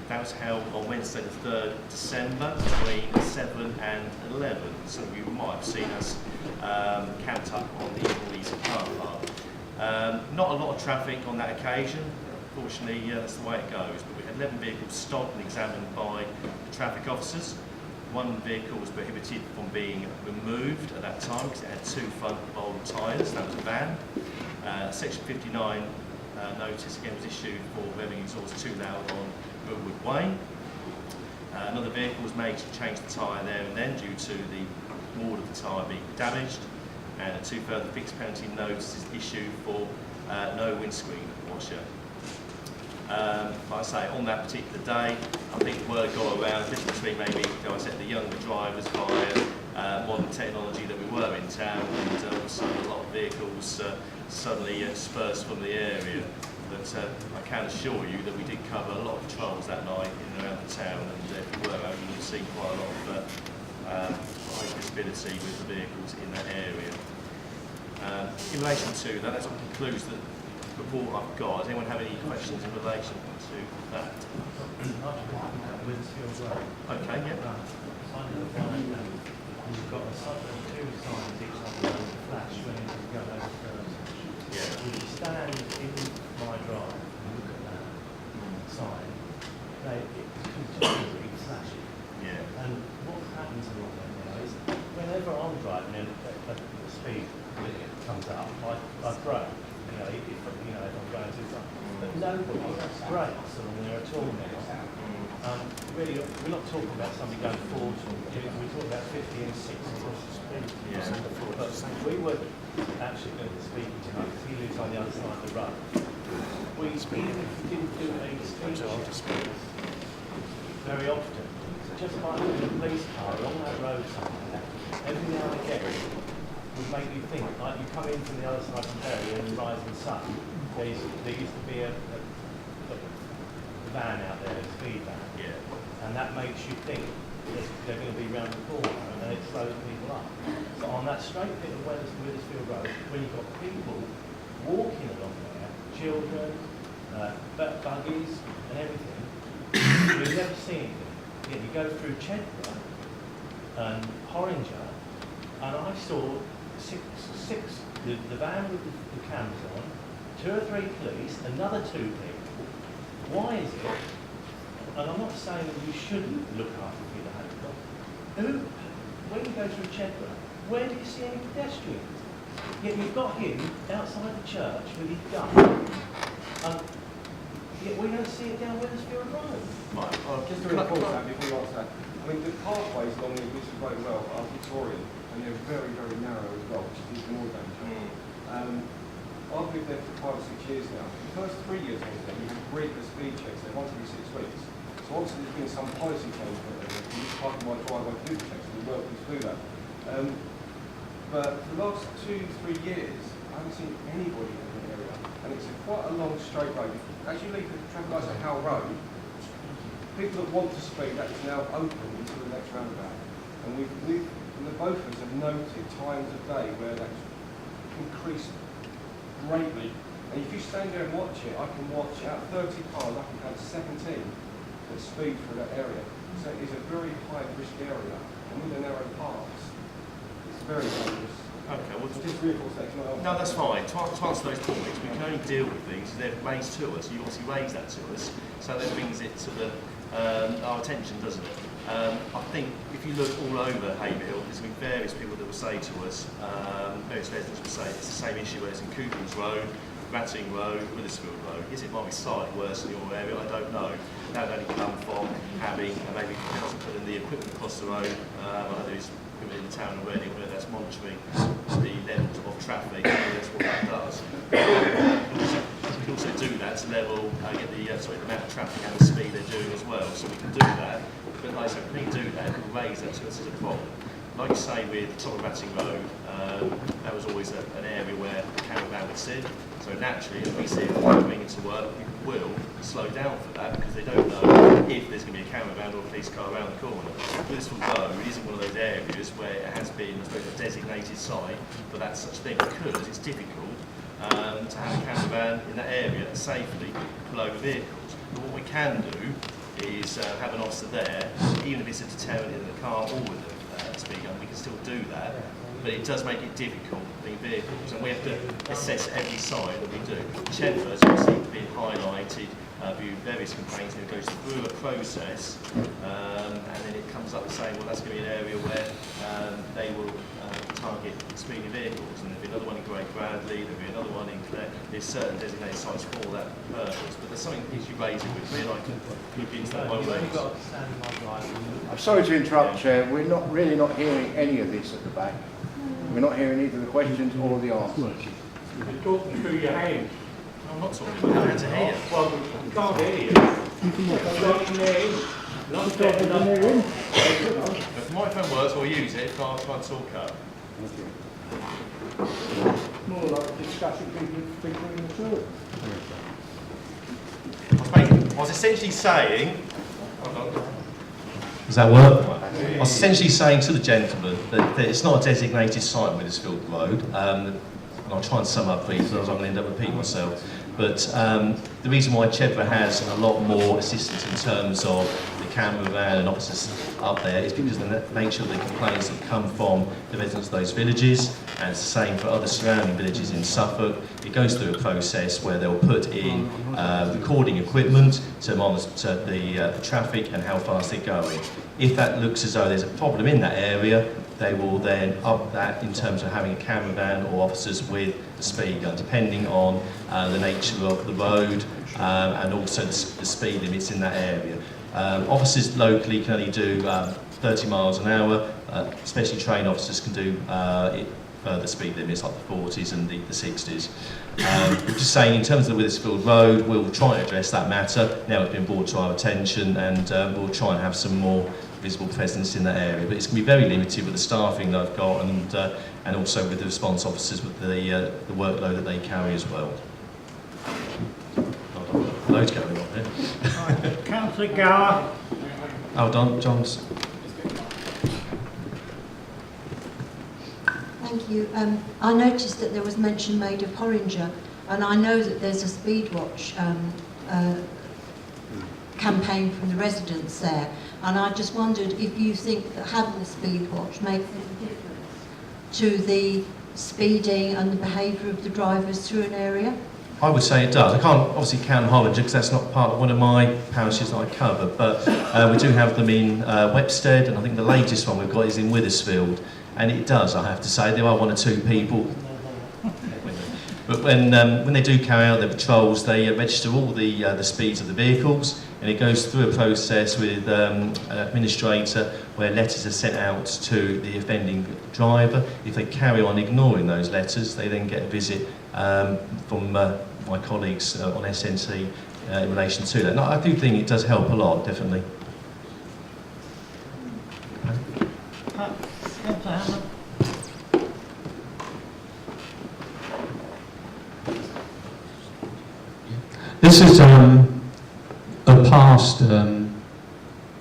S14: That was held on Wednesday the 3rd of December between 7 and 11. So you might have seen us camped up on the East car park. Not a lot of traffic on that occasion. Fortunately, that's the way it goes. But we had 11 vehicles stopped and examined by the traffic officers. One vehicle was prohibited from being removed at that time because it had 2 front bowl tyres. That was a van. Section 59 notice again was issued for revving exhaust too loud on Woodwood Way. Another vehicle was made to change the tyre there and then due to the wall of the tyre being damaged, and 2 further fixed penalty notices issued for no windscreen washer. Like I say, on that particular day, I think word got around, especially between maybe, I said, the younger drivers via modern technology that we were in town, and all of a sudden a lot of vehicles suddenly dispersed from the area. But I can assure you that we did cover a lot of patrols that night in and around the town, and if you were out, you would have seen quite a lot of high visibility with the vehicles in that area. In relation to that, that sort of concludes the report I've got. Does anyone have any questions in relation to that? Okay, yeah.
S10: You've got a southern 2 signs, each of them flash when you go over first.
S14: Yeah.
S10: When you stand in my drive and look at that sign, it's continually flashing.
S14: Yeah.
S10: And what happens a lot now is whenever I'm driving and the speed limit comes up, I brake. If I'm going too far. But nobody brakes along there at all now. Really, we're not talking about somebody going 40, we're talking about 50 and 60 across the street.
S14: Yeah.
S10: But we were actually going to speak to him because he lives on the other side of the road. Even if we didn't do any speed checks very often, just by having a police car along that road somewhere, every now and again, would make you think, like you come in from the other side of Haverhill in the rising sun, there used to be a van out there, a speed van, and that makes you think they're going to be round the corner, and then it slows people up. So on that straight bit of Wethersfield Road, when you've got people walking along there, children,
S14: buggies and everything. You never see anything. Yet you go through Chedworth and Horinger, and I saw six the van with the cameras on, 2 or 3 police, another 2 people. Why is it? And I'm not saying that you shouldn't look after your behaviour. When you go through Chedworth, where do you see any pedestrians? Yet you've got him outside the church with his gun, and yet we don't see it down Wethersfield Road.
S6: Right, just to reinforce that before you answer that. I mean, the pathways along the Wethersfield Road well are Victorian, and they're very, very narrow as well, which is even more dangerous. I've lived there for 5 or 6 years now. The first 3 years I was there, we had regular speed checks there once every 6 weeks. So obviously there's been some policy change there. We just park in my driveway to do the checks, and we work to do that. But for the last 2-3 years, I haven't seen anybody in the area, and it's quite a long straight road. As you leave the traffic lights at Howell Road, people that want to speed, that is now open until the next roundabout. And the both of us have noted times of day where that's increased greatly. And if you stand there and watch it, I can watch out 30 cars, I can count 17 that speed through that area. So it is a very high risk area, and with the narrow paths, it's very dangerous.
S14: Okay, well,
S6: Just reinforce that.
S14: no, that's fine. To answer those points, we can only deal with things if they're raised to us. You obviously raise that to us, so that brings it to our attention, doesn't it? I think if you look all over Haverhill, there's been various people that will say to us, various residents will say it's the same issue as in Cooper's Road, Ratting Road, Withersfield Road. Is it might be slightly worse in your area? I don't know. That would only come from having maybe council putting the equipment across the road. I know there's equipment in the town already where that's monitoring the levels of traffic. That's what that does. We can also do that to level, get the amount of traffic and the speed they're doing as well. So we can do that. But like I said, we can do that, we'll raise that to us as a problem. Like you say with top of Ratting Road, that was always an area where the caravan would sit. So naturally, if we see it coming into work, we will slow down for that because they don't know if there's going to be a caravan or a police car around the corner. Withersfield Road isn't one of those areas where it has been, I suppose, a designated site for that such thing because it's difficult to have a caravan in that area safely pull over vehicles. But what we can do is have an officer there, even if it's a deterrent in the car or with the speed gun, we can still do that. But it does make it difficult being vehicles, and we have to assess every side that we do. Chedworth obviously been highlighted, viewed various complaints, and it goes through a process, and then it comes up saying, well, that's going to be an area where they will target speeding vehicles, and there'll be another one in Great Bradley, there'll be another one in Clare. There's certain designated sites for that purpose, but there's something that you raise it with me, and I can look into that one way.
S15: I'm sorry to interrupt, Chair. We're not really not hearing any of this at the back. We're not hearing either the questions or the answers.
S10: You're talking through your hands.
S14: I'm not talking about hands to hear.
S10: Well, we can't hear you. Not in there. Not stepping up.
S14: If the microphone works, we'll use it. If not, I'll try and talk up.
S13: More like discussing people in the tour.
S14: I was essentially saying... Hold on. Does that work? I was essentially saying to the gentleman that it's not a designated site on Withersfield Road, and I'll try and sum up briefly, otherwise I'm going to end up repeating myself. But the reason why Chedworth has a lot more assistance in terms of the camera van and officers up there is because of the nature of the complaints that come from the residents of those villages, and it's the same for other surrounding villages in Suffolk. It goes through a process where they'll put in recording equipment to monitor the traffic and how fast they're going. If that looks as though there's a problem in that area, they will then up that in terms of having a camera van or officers with the speed gun, depending on the nature of the road and also the speed limits in that area. Officers locally can only do 30 miles an hour, especially trained officers can do further speed limits like the 40s and the 60s. Just saying, in terms of the Withersfield Road, we'll try and address that matter. Now it's been brought to our attention, and we'll try and have some more visible presence in that area. But it's going to be very limited with the staffing that I've got, and also with the response officers with the workload that they carry as well. Loads going on here.
S1: Right, Councillor Gower.
S14: Hold on, John's.
S16: Thank you. I noticed that there was mention made of Horinger, And I know that there's a speed watch campaign from the residents there, and I just wondered if you think that having a speed watch makes any difference to the speeding and the behaviour of the drivers through an area?
S14: I would say it does. I can't obviously count Hollinger because that's not part of one of my parishes that I cover, but we do have them in Wepstead, and I think the latest one we've got is in Withersfield, and it does, I have to say. There are one or two people, but when they do carry out their patrols, they register all the speeds of the vehicles, and it goes through a process with an administrator where letters are sent out to the offending driver. If they carry on ignoring those letters, they then get a visit from my colleagues on SNT in relation to that. No, I do think it does help a lot, definitely.
S17: This is a past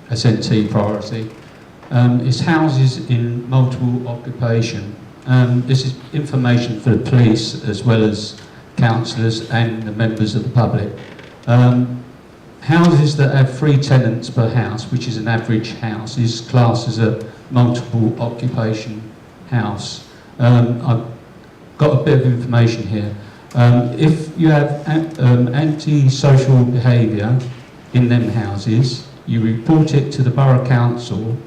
S17: SNT priority. It's houses in multiple occupation. This is information for the police as well as councillors and the members of the public. Houses that have 3 tenants per house, which is an average house, is classed as a multiple occupation house. I've got a bit of information here. If you have anti-social behaviour in them houses, you report it to the Borough Council.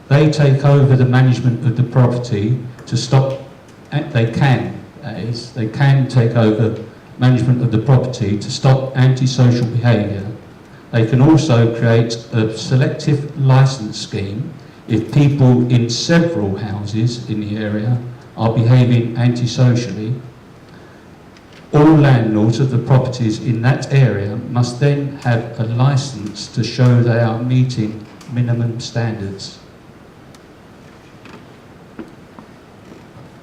S17: They take over the management of the property to stop, they can take over management of the property to stop antisocial behaviour. They can also create a selective licence scheme if people in several houses in the area are behaving antisocially. All landlords of the properties in that area must then have a licence to show they are meeting minimum standards.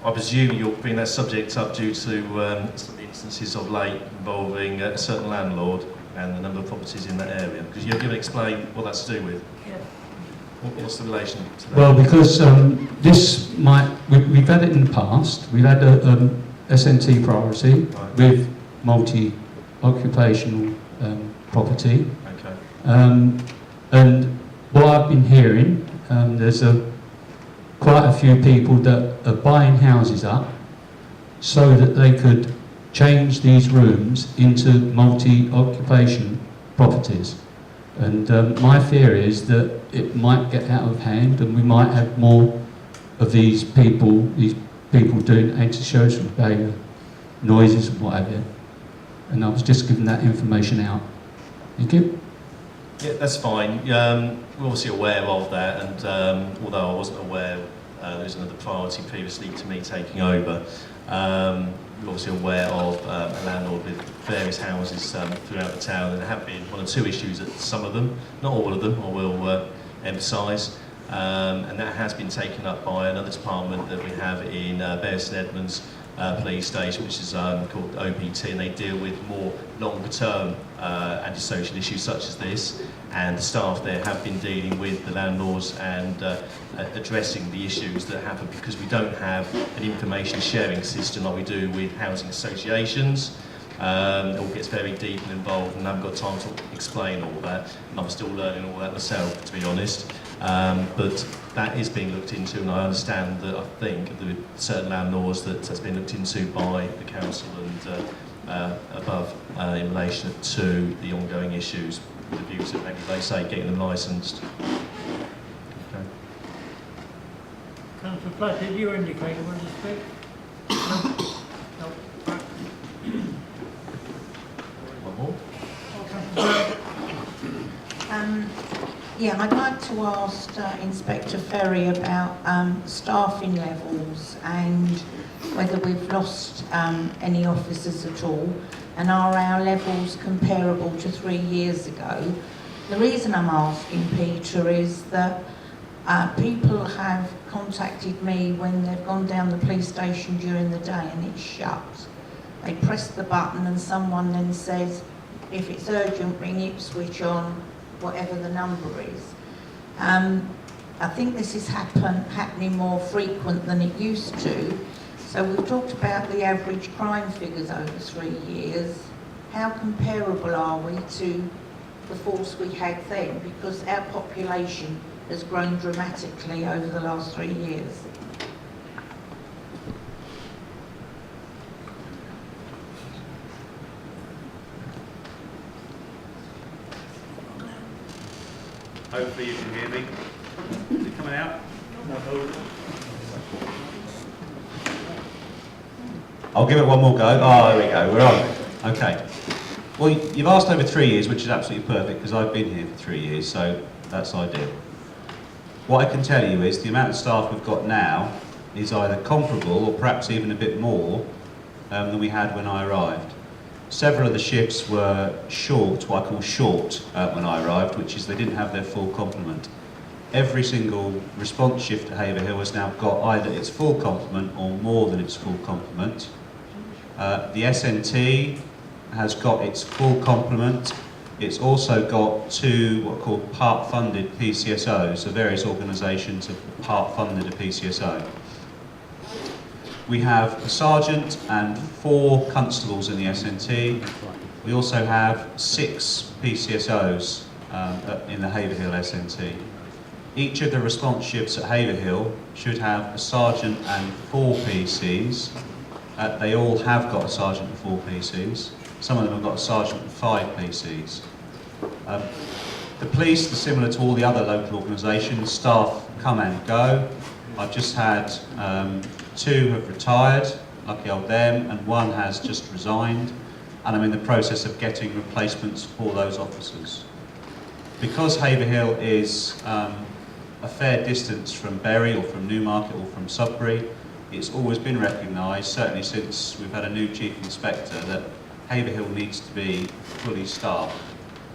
S14: I presume you'll bring that subject up due to some instances of late involving a certain landlord and the number of properties in that area. Because you're going to explain what that's to do with.
S16: Yeah.
S14: What's the relation to that?
S17: Well, because we've had it in the past. We've had a SNT priority with multi-occupational property.
S14: Okay.
S17: And what I've been hearing, there's quite a few people that are buying houses up so that they could change these rooms into multi-occupation properties. And my fear is that it might get out of hand and we might have more of these people doing antisocial behaviour, noises and what have you. And I was just giving that information out. Thank you.
S14: Yeah, that's fine. We're obviously aware of that, and although I wasn't aware there was another priority previously to me taking over, we're obviously aware of a landlord with various houses throughout the town, and there have been one or two issues at some of them, not all of them, I will emphasise, and that has been taken up by another department that we have in Bury St Edmunds police station, which is called OPT, and they deal with more longer term antisocial issues such as this, and the staff there have been dealing with the landlords and addressing the issues that happen, because we don't have an information sharing system like we do with housing associations. It all gets very deep and involved, and I haven't got time to explain all that, and I'm still learning all that myself, to be honest. But that is being looked into, and I understand that I think there are certain landlords that has been looked into by the council and above in relation to the ongoing issues, with the view to, maybe they say, getting them licensed. Okay.
S1: Councillor Platt, did you indicate you want to speak? No.
S14: One more.
S8: Yeah, I'd like to ask Inspector Ferry about staffing levels and whether we've lost any officers at all, and are our levels comparable to 3 years ago. The reason I'm asking, Peter, is that people have contacted me when they've gone down the police station during the day and it's shut. They press the button and someone then says, if it's urgent, ring Ipswich on whatever the number is. I think this is happening more frequent than it used to. So we've talked about the average crime figures over 3 years. How comparable are we to the force we had then? Because our population has grown dramatically over the last 3 years.
S3: Hopefully you can hear me. Is it coming out? I'll give it one more go. Oh, there we go, we're on. Okay. Well, you've asked over 3 years, which is absolutely perfect, because I've been here for 3 years, so that's ideal. What I can tell you is the amount of staff we've got now is either comparable or perhaps even a bit more than we had when I arrived. Several of the shifts were short, what I call short, when I arrived, which is they didn't have their full complement. Every single response shift at Haverhill has now got either its full complement or more than its full complement. The SNT has got its full complement. It's also got 2 what are called part-funded PCSOs, so various organisations have part-funded a PCSO. We have a sergeant and 4 constables in the SNT. We also have 6 PCSOs in the Haverhill SNT. Each of the response shifts at Haverhill should have a sergeant and 4 PCs. They all have got a sergeant and 4 PCs. Some of them have got a sergeant and 5 PCs. The police are similar to all the other local organisations. Staff come and go. I've just had 2 have retired, lucky old them, and 1 has just resigned, and I'm in the process of getting replacements for those officers. Because Haverhill is a fair distance from Bury or from Newmarket or from Sudbury, it's always been recognised, certainly since we've had a new Chief Inspector, that Haverhill needs to be fully staffed,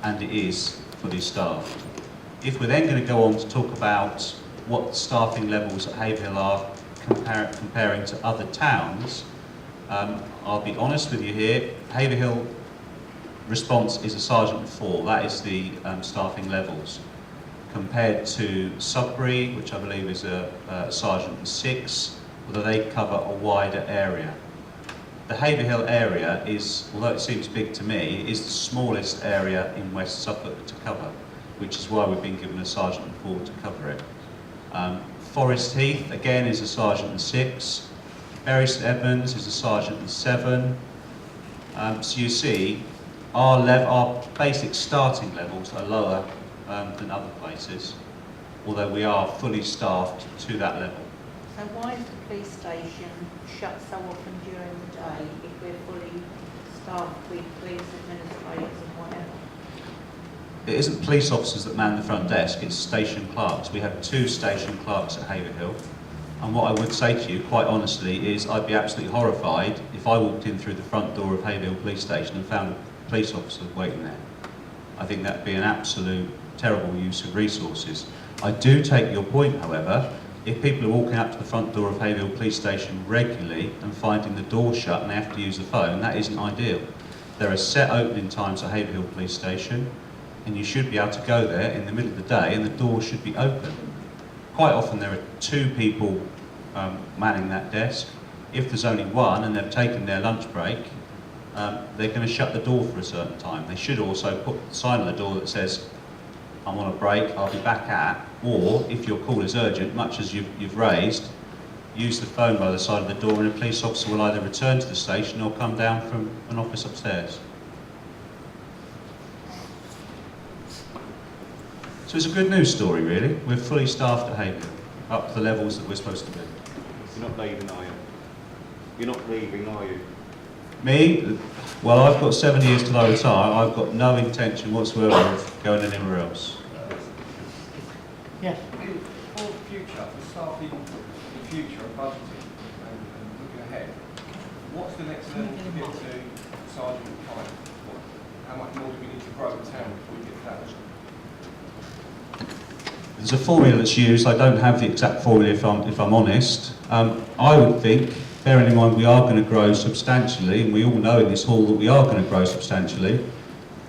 S3: and it is fully staffed. If we're then going to go on to talk about what staffing levels at Haverhill are comparing to other towns, I'll be honest with you here, Haverhill response is a sergeant and 4, that is the staffing levels. Compared to Sudbury, which I believe is a sergeant and 6, although they cover a wider area. The Haverhill area is, although it seems big to me, is the smallest area in West Suffolk to cover, which is why we've been given a sergeant and 4 to cover it. Forest Heath, again, is a sergeant and 6. Bury St Edmunds is a sergeant and 7. So you see, our basic starting levels are lower than other places, although we are fully staffed to that level.
S8: So why is the police station shut so often during the day if we're fully staffed with police administrators and whatever?
S3: It isn't police officers that man the front desk, it's station clerks. We have 2 station clerks at Haverhill, and what I would say to you, quite honestly, is I'd be absolutely horrified if I walked in through the front door of Haverhill Police Station and found a police officer waiting there. I think that'd be an absolute terrible use of resources. I do take your point, however. If people are walking up to the front door of Haverhill Police Station regularly and finding the door shut and they have to use the phone, that isn't ideal. There are set opening times at Haverhill Police Station, and you should be able to go there in the middle of the day and the door should be open. Quite often there are 2 people manning that desk. If there's only 1 and they've taken their lunch break, they're going to shut the door for a certain time. They should also put a sign on the door that says, I'm on a break, I'll be back at, or if your call is urgent, much as you've raised, use the phone by the side of the door and a police officer will either return to the station or come down from an office upstairs. So it's a good news story, really. We're fully staffed at Haverhill, up to the levels that we're supposed to be.
S5: You're not leaving, are you? You're not leaving, are you?
S3: Me? Well, I've got 7 years till I retire. I've got no intention whatsoever of going anywhere else.
S1: Yes.
S6: For the future, for staffing the future and budgeting and looking ahead, what's the next level to get to Sergeant 5? How much more do we need to grow the town before we get to that?
S3: There's a formula that's used. I don't have the exact formula if I'm honest. I would think, bearing in mind we are going to grow substantially, and we all know in this hall that we are going to grow substantially,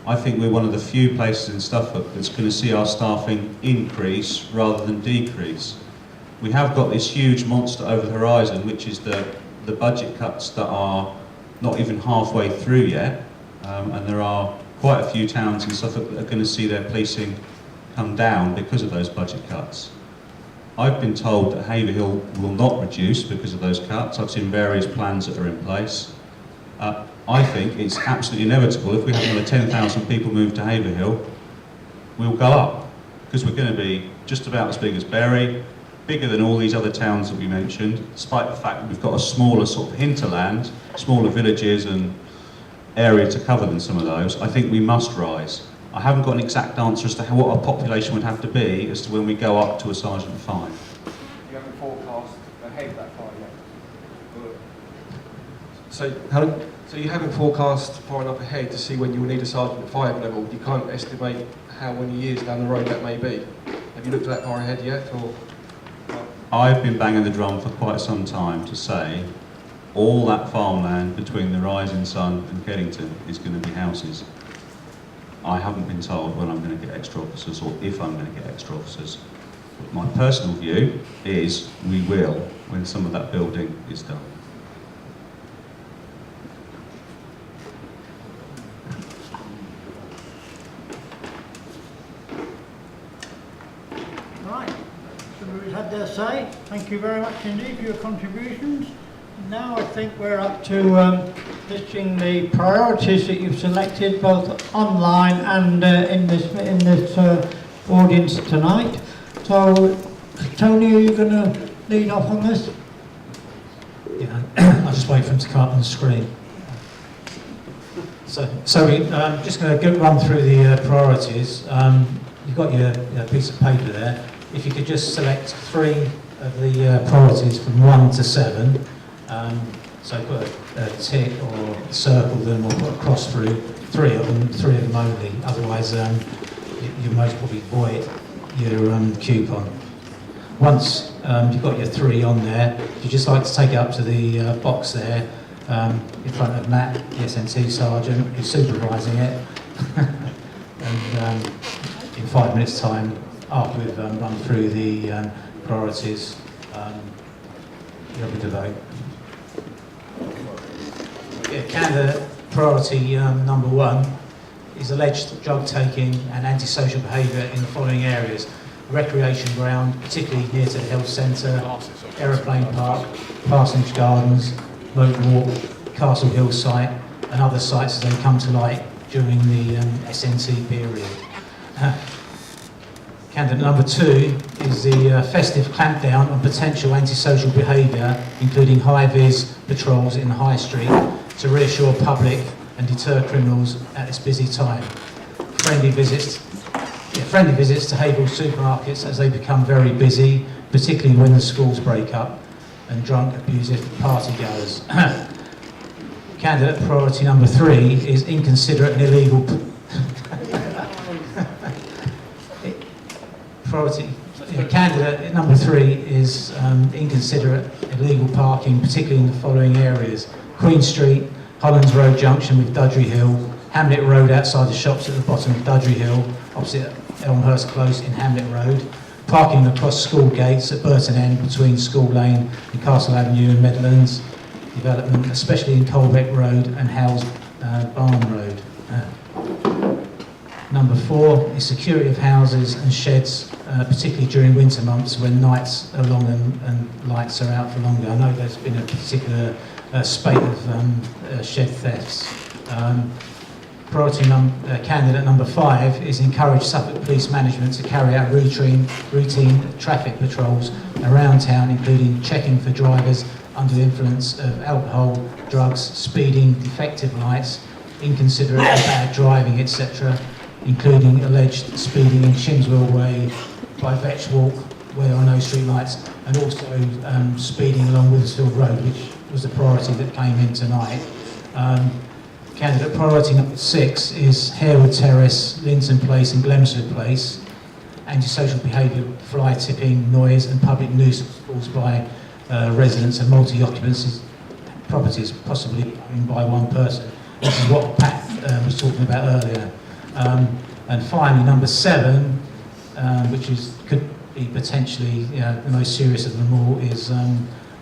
S3: I think we're one of the few places in Suffolk that's going to see our staffing increase rather than decrease. We have got this huge monster over the horizon, which is the the budget cuts that are not even halfway through yet, and there are quite a few towns in Suffolk that are going to see their policing come down because of those budget cuts. I've been told that Haverhill will not reduce because of those cuts. I've seen various plans that are in place. I think it's absolutely inevitable if we have another 10,000 people move to Haverhill, we'll go up, because we're going to be just about as big as Bury, bigger than all these other towns that we mentioned, despite the fact that we've got a smaller sort of hinterland, smaller villages and area to cover than some of those. I think we must rise. I haven't got an exact answer as to what our population would have to be as to when we go up to a Sergeant 5.
S6: You haven't forecast ahead that far yet?
S18: So you haven't forecast far enough ahead to see when you will need a Sergeant 5 level? You can't estimate how many years down the road that may be? Have you looked that far ahead yet? Or?
S3: I've been banging the drum for quite some time to say all that farmland between the Rising Sun and Keddington is going to be houses. I haven't been told when I'm going to get extra officers or if I'm going to get extra officers. But my personal view is we will when some of that building is done.
S1: Right, so we've had their say. Thank you very much indeed for your contributions. Now I think we're up to listing the priorities that you've selected both online and in this audience tonight. So, Tony, are you going to lead off on this?
S19: Yeah, I'll just wait for him to come up on the screen. So I'm just going to run through the priorities. You've got your piece of paper there. If you could just select 3 of the priorities from 1 to 7. So put a tick or circle them or put a cross through 3 of them only. Otherwise, you most probably void your coupon. Once you've got your 3 on there, you just like to take it up to the box there in front of Matt, the SNT sergeant, who's supervising it. And in 5 minutes' time, after we've run through the priorities, you'll be to vote. Candidate priority number 1 is alleged drug taking and antisocial behaviour in the following areas: recreation ground, particularly near to the health centre, Aeroplane Park, Parsonage Gardens, Moat Walk, Castle Hill site, and other sites as they come to light during the SNT period. Candidate number 2 is the festive clampdown on potential antisocial behaviour, including high-vis patrols in the High Street to reassure public and deter criminals at this busy time. Friendly visits to Haverhill supermarkets as they become very busy, particularly when the schools break up, and drunk, abusive partygoers. Candidate priority number 3 is inconsiderate and illegal Candidate number 3 is inconsiderate illegal parking, particularly in the following areas: Queen Street, Hollands Road junction with Dudley Hill, Hamlet Road outside the shops at the bottom of Dudley Hill, opposite Elmhurst Close in Hamlet Road, parking across school gates at Burton End between School Lane and Castle Avenue and Medlands development, especially in Colbeck Road and Howes Barn Road. Number 4 is security of houses and sheds, particularly during winter months when nights are long and lights are out for longer. I know there's been a particular spate of shed thefts. Candidate number 5 is encourage Suffolk Police Management to carry out routine traffic patrols around town, including checking for drivers under the influence of alcohol, drugs, speeding, defective lights, inconsiderate or bad driving, etc., including alleged speeding in Chinswell Way, by Vetch Walk, where there are no street lights, and also speeding along Withersfield Road, which was the priority that came in tonight. Candidate priority number 6 is Harewood Terrace, Linton Place and Glemsford Place. Antisocial behaviour, fly tipping, noise and public nuisance caused by residents and multi-occupancy properties, possibly owned by one person. This is what Pat was talking about earlier. And finally, number 7, which could be potentially the most serious of them all, is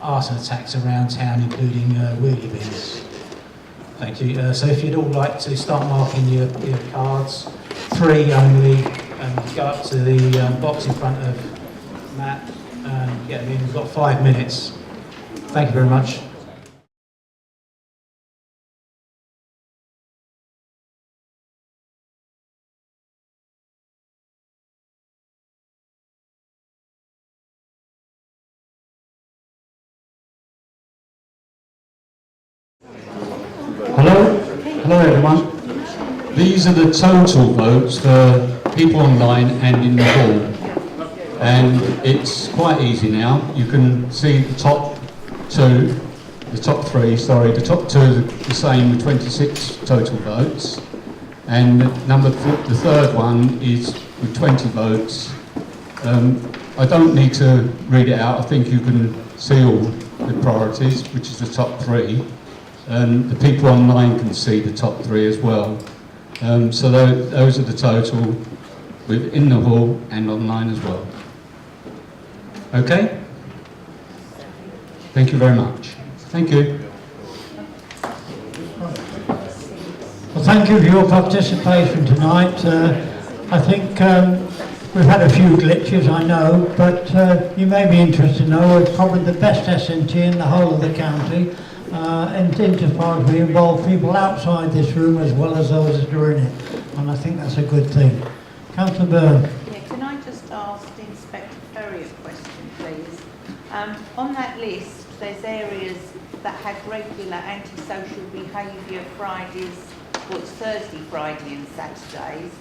S19: arson attacks around town, including wheelie bins. Thank you. So if you'd all like to start marking your cards, 3 only, and go up to the box in front of Matt and get them in. We've got 5 minutes. Thank you very much.
S17: Hello everyone. These are the total votes for people online and in the hall. And it's quite easy now. You can see the top 3, the top 2 are the same with 26 total votes. And the third one is with 20 votes. I don't need to read it out. I think you can see all the priorities, which is the top 3. And the people online can see the top 3 as well. So those are the total within the hall and online as well. Okay? Thank you very much. Thank you.
S1: Well, thank you for your participation tonight. I think we've had a few glitches, I know, but you may be interested to know we're probably the best SNT in the whole of the county. And insofar as we involve people outside this room as well as those that are in it. And I think that's a good thing. Councillor Byrne.
S8: Yeah, can I just ask Inspector Ferry a question, please? On that list, there's areas that have regular antisocial behaviour Fridays, well, it's Thursday, Friday and Saturdays.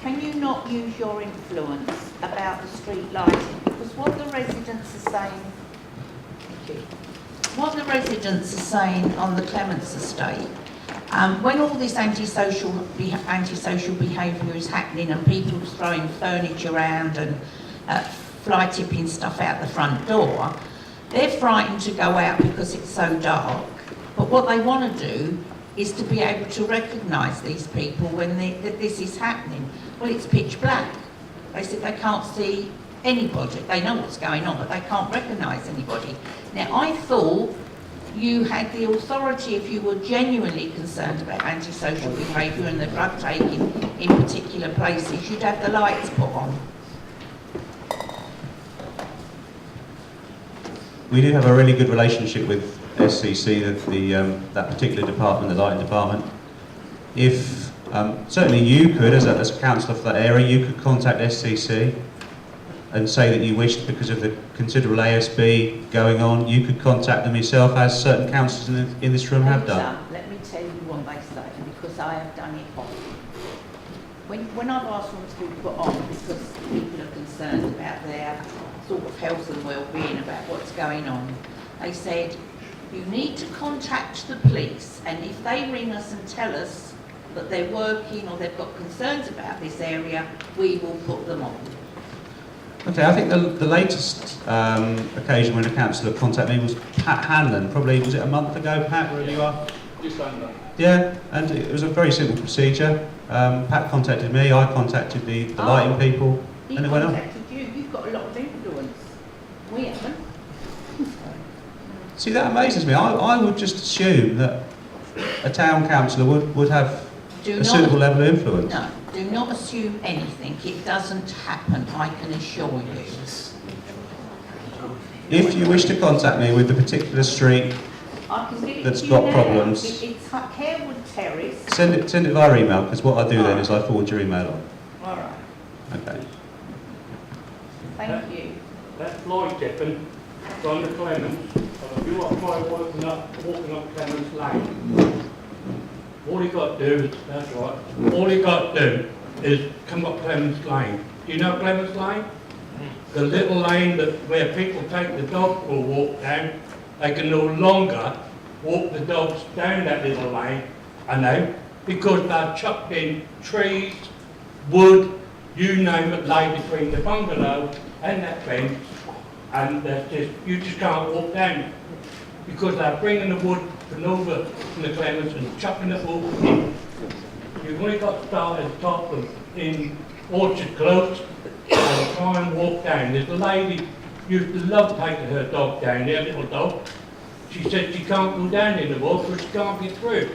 S8: Can you not use your influence about the street lighting? Because what the residents are saying... Thank you. What the residents are saying on the Clements estate, when all this antisocial behaviour is happening and people throwing furniture around and fly tipping stuff out the front door, they're frightened to go out because it's so dark. But what they want to do is to be able to recognise these people when this is happening. Well, it's pitch black. They said they can't see anybody. They know what's going on, but they can't recognise anybody. Now, I thought you had the authority, if you were genuinely concerned about antisocial behaviour and the drug taking in particular places, you'd have the lights put on.
S3: We do have a really good relationship with SCC, that particular department, the lighting department. If certainly you could, as a councillor for that area, you could contact SCC and say that you wished, because of the considerable ASB going on, you could contact them yourself, as certain councillors in this room have done.
S8: Let me tell you what they say, because I have done it often. When I've asked them to be put on because people are concerned about their sort of health and well-being, about what's going on, they said, you need to contact the police, and if they ring us and tell us that they're working or they've got concerns about this area, we will put them on.
S3: Okay, I think the latest occasion when a councillor contacted me was Pat Hanlon. Probably, was it a month ago, Pat, wherever you are?
S6: Just under.
S3: Yeah, and it was a very simple procedure. Pat contacted me, I contacted the lighting people, and it went on.
S8: He contacted you, you've got a lot of influence. We haven't.
S3: See, that amazes me. I would just assume that a town councillor would have a suitable level of influence.
S8: No. Do not assume anything. It doesn't happen, I can assure you.
S3: If you wish to contact me with the particular street
S8: I can give it
S3: that's
S8: to you
S3: got
S8: now.
S3: problems,
S8: It's Harewood Terrace.
S3: send it via email, because what I do then is I forward your email on.
S8: All right.
S3: Okay.
S8: Thank you.
S10: That fly tipping from the Clements, if you want to try walking up Clements Lane, all you got to do is, that's right, all you got to do is come up Clements Lane. Do you know Clements Lane? The little lane where people take the dog for a walk down, they can no longer walk the dogs down that little lane, I know, because they're chucked in trees, wood, you name it, lay between the bungalow and that fence, and you just can't walk down it, because they're bringing the wood from over from the Clements and chucking it all in. You've only got to start at the top of in Orchard Close and try and walk down. There's a lady used to love taking her dog down there, little dog. She said she can't go down in the woods because she can't get through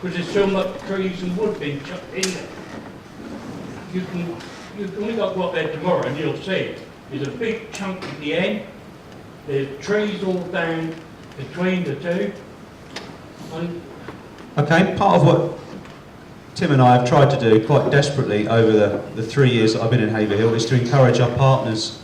S10: because there's so much trees and wood being chucked in there. You've only got to go up there tomorrow and you'll see it. There's a big chunk at the end. There's trees all down between the two. And
S3: Okay, part of what Tim and I have tried to do quite desperately over the 3 years that I've been in Haverhill is to encourage our partners,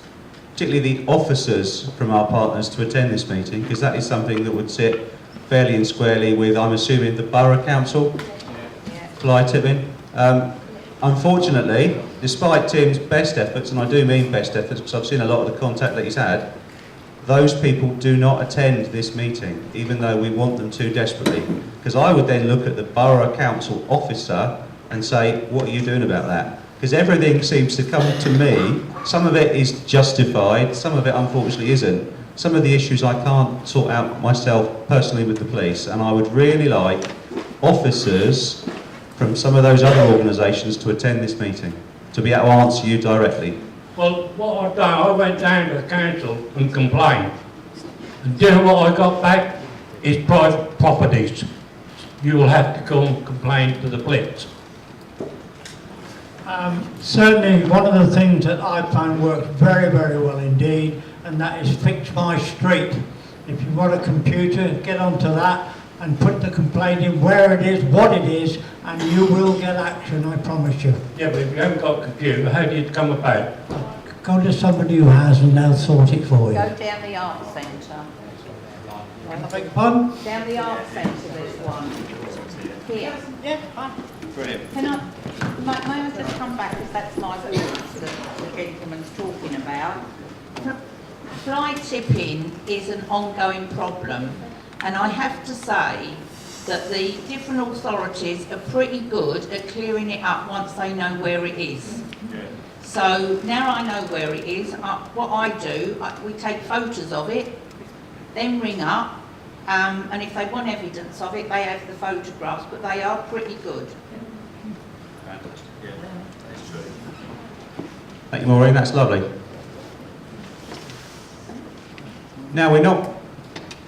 S3: particularly the officers from our partners, to attend this meeting, because that is something that would sit fairly and squarely with, I'm assuming, the Borough Council. Fly tipping. Unfortunately, despite Tim's best efforts, and I do mean best efforts because I've seen a lot of the contact that he's had, those people do not attend this meeting, even though we want them to desperately. Because I would then look at the Borough Council officer and say, what are you doing about that? Because everything seems to come to me. Some of it is justified, some of it unfortunately isn't. Some of the issues I can't sort out myself personally with the police, and I would really like officers from some of those other organisations to attend this meeting, to be able to answer you directly.
S10: well, what I've done, I went down to the council and complained. And do you know what I got back? It's private properties. You will have to go and complain to the police.
S1: Certainly, one of the things that I found works very, very well indeed, and that is Fix My Street. If you've got a computer, get onto that and put the complaint in where it is, what it is, and you will get action, I promise you.
S10: Yeah, but if you haven't got a computer, how do you come about?
S1: Go to somebody who has and they'll sort it for you.
S8: Go down the art centre.
S1: I beg your pardon?
S8: Down the art centre there's one. Here.
S1: Yeah, fine.
S3: Brilliant.
S8: May I just come back, because that's my thoughts that the gentleman's talking about. Fly tipping is an ongoing problem, and I have to say that the different authorities are pretty good at clearing it up once they know where it is.
S14: Yeah.
S8: So now I know where it is, what I do, we take photos of it, then ring up, and if they want evidence of it, they have the photographs, but they are pretty good.
S14: Fantastic. Yeah, that's true.
S3: Thank you, Maureen, that's lovely. Now, we're not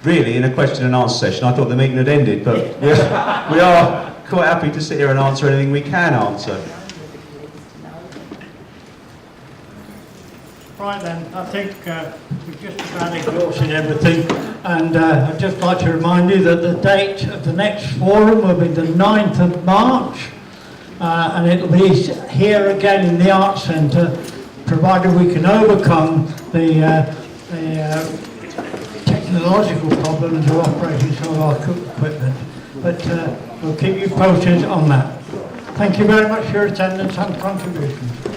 S3: really in a question and answer session. I thought the meeting had ended, but we are quite happy to sit here and answer anything we can answer.
S1: Right then, I think we've just about exhausted everything, and I'd just like to remind you that the date of the next forum will be the 9th of March, and it'll be here again in the Arts Centre, provided we can overcome the technological problems of operating some of our equipment. But we'll keep you posted on that. Thank you very much for your attendance and contributions.